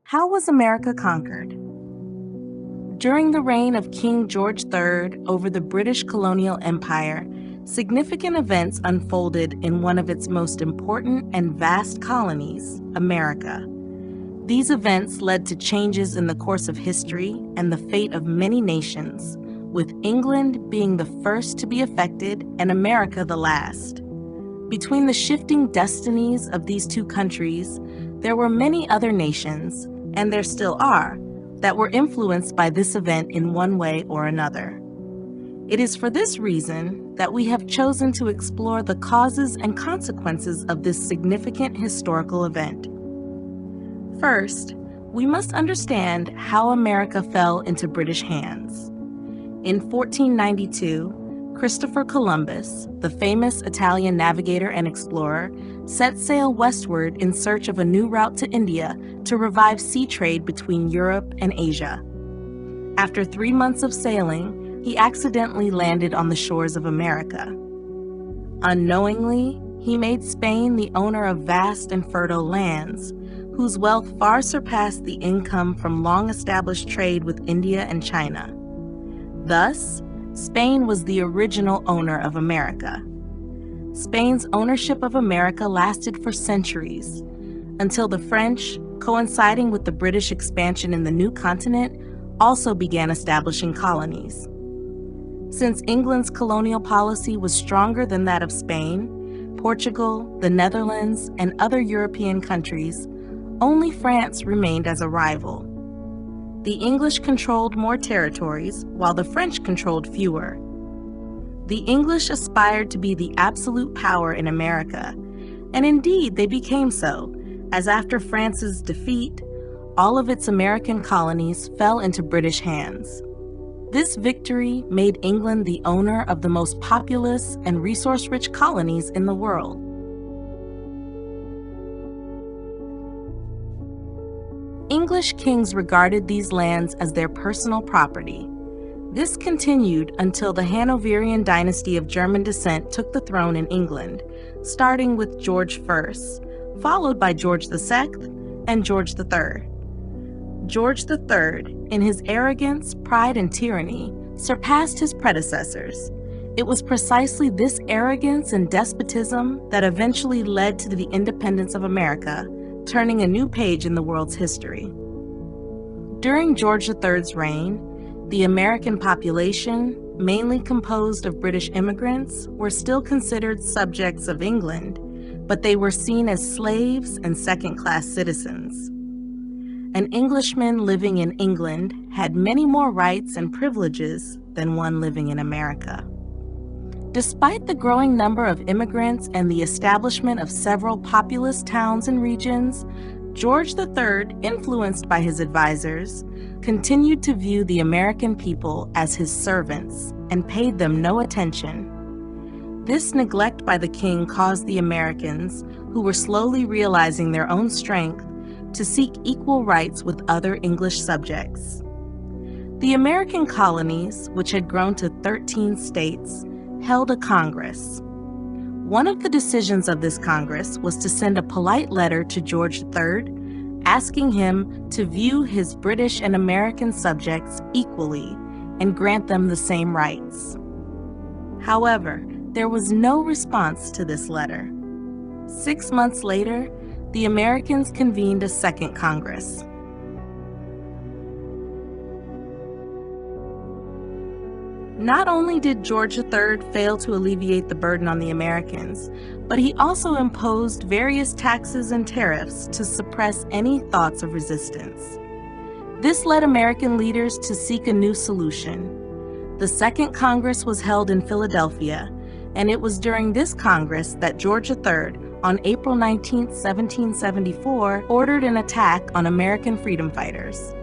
How was America conquered? During the reign of King George III over the British colonial empire, significant events unfolded in one of its most important and vast colonies, America. These events led to changes in the course of history and the fate of many nations, with England being the first to be affected and America the last. Between the shifting destinies of these two countries, there were many other nations, and there still are, that were influenced by this event in one way or another. It is for this reason that we have chosen to explore the causes and consequences of this significant historical event. First, we must understand how America fell into British hands. In 1492, Christopher Columbus, the famous Italian navigator and explorer, set sail westward in search of a new route to India to revive sea trade between Europe and Asia. After 3 months of sailing, he accidentally landed on the shores of America. Unknowingly, he made Spain the owner of vast and fertile lands, whose wealth far surpassed the income from long-established trade with India and China. Thus, Spain was the original owner of America. Spain's ownership of America lasted for centuries, until the French, coinciding with the British expansion in the new continent, also began establishing colonies. Since England's colonial policy was stronger than that of Spain, Portugal, the Netherlands, and other European countries, only France remained as a rival. The English controlled more territories, while the French controlled fewer. The English aspired to be the absolute power in America, and indeed they became so, as after France's defeat, all of its American colonies fell into British hands. This victory made England the owner of the most populous and resource-rich colonies in the world. English kings regarded these lands as their personal property. This continued until the Hanoverian dynasty of German descent took the throne in England, starting with George I, followed by George II and George III. George III, in his arrogance, pride, and tyranny, surpassed his predecessors. It was precisely this arrogance and despotism that eventually led to the independence of America, turning a new page in the world's history. During George III's reign, the American population, mainly composed of British immigrants, were still considered subjects of England, but they were seen as slaves and second-class citizens. An Englishman living in England had many more rights and privileges than one living in America. Despite the growing number of immigrants and the establishment of several populous towns and regions, George III, influenced by his advisors, continued to view the American people as his servants and paid them no attention. This neglect by the king caused the Americans, who were slowly realizing their own strength, to seek equal rights with other English subjects. The American colonies, which had grown to 13 states, held a Congress. One of the decisions of this Congress was to send a polite letter to George III, asking him to view his British and American subjects equally and grant them the same rights. However, there was no response to this letter. 6 months later, the Americans convened a second Congress. Not only did George III fail to alleviate the burden on the Americans, but he also imposed various taxes and tariffs to suppress any thoughts of resistance. This led American leaders to seek a new solution. The Second Congress was held in Philadelphia, and it was during this Congress that George III, on April 19, 1774, ordered an attack on American freedom fighters.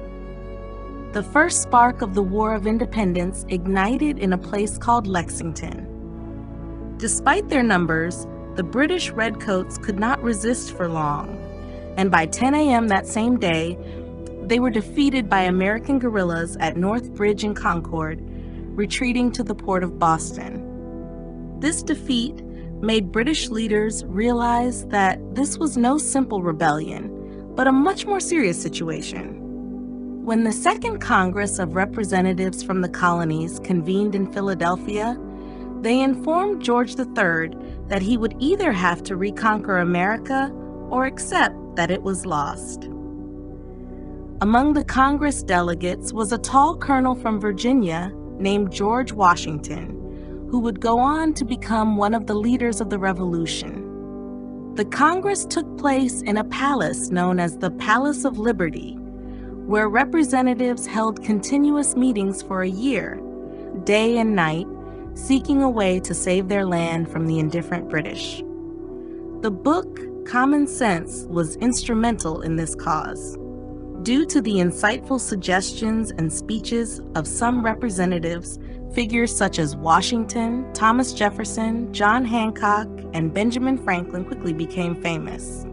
The first spark of the War of Independence ignited in a place called Lexington. Despite their numbers, the British redcoats could not resist for long, and by 10 a.m. that same day, they were defeated by American guerrillas at North Bridge and Concord, retreating to the port of Boston. This defeat made British leaders realize that this was no simple rebellion, but a much more serious situation. When the Second Congress of Representatives from the Colonies convened in Philadelphia, they informed George III that he would either have to reconquer America or accept that it was lost. Among the Congress delegates was a tall colonel from Virginia named George Washington, who would go on to become one of the leaders of the Revolution. The Congress took place in a palace known as the Palace of Liberty, where representatives held continuous meetings for a year, day and night, seeking a way to save their land from the indifferent British. The book, Common Sense, was instrumental in this cause. Due to the insightful suggestions and speeches of some representatives, figures such as Washington, Thomas Jefferson, John Hancock, and Benjamin Franklin quickly became famous.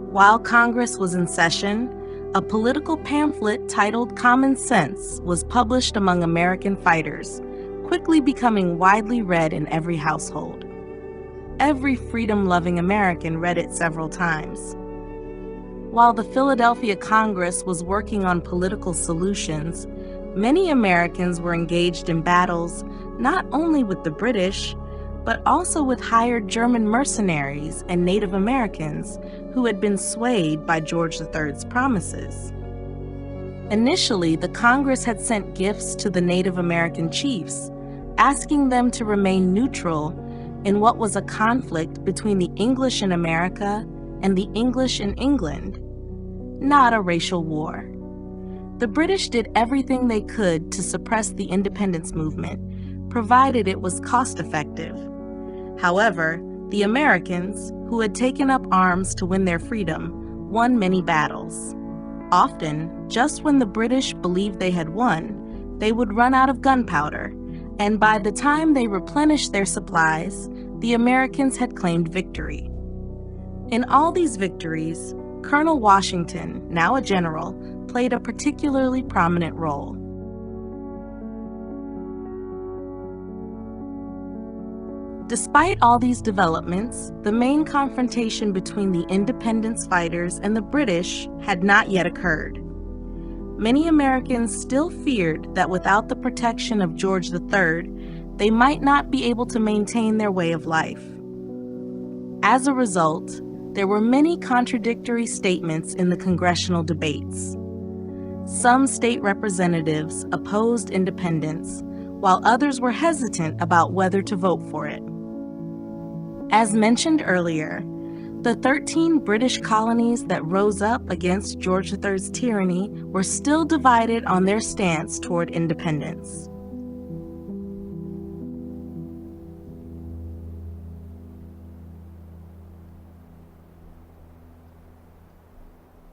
While Congress was in session, a political pamphlet titled Common Sense was published among American fighters, quickly becoming widely read in every household. Every freedom-loving American read it several times. While the Philadelphia Congress was working on political solutions, many Americans were engaged in battles not only with the British, but also with hired German mercenaries and Native Americans who had been swayed by George III's promises. Initially, the Congress had sent gifts to the Native American chiefs, asking them to remain neutral in what was a conflict between the English in America and the English in England, not a racial war. The British did everything they could to suppress the independence movement, provided it was cost-effective. However, the Americans, who had taken up arms to win their freedom, won many battles. Often, just when the British believed they had won, they would run out of gunpowder, and by the time they replenished their supplies, the Americans had claimed victory. In all these victories, Colonel Washington, now a general, played a particularly prominent role. Despite all these developments, the main confrontation between the independence fighters and the British had not yet occurred. Many Americans still feared that without the protection of George III, they might not be able to maintain their way of life. As a result, there were many contradictory statements in the congressional debates. Some state representatives opposed independence, while others were hesitant about whether to vote for it. As mentioned earlier, the 13 British colonies that rose up against George III's tyranny were still divided on their stance toward independence.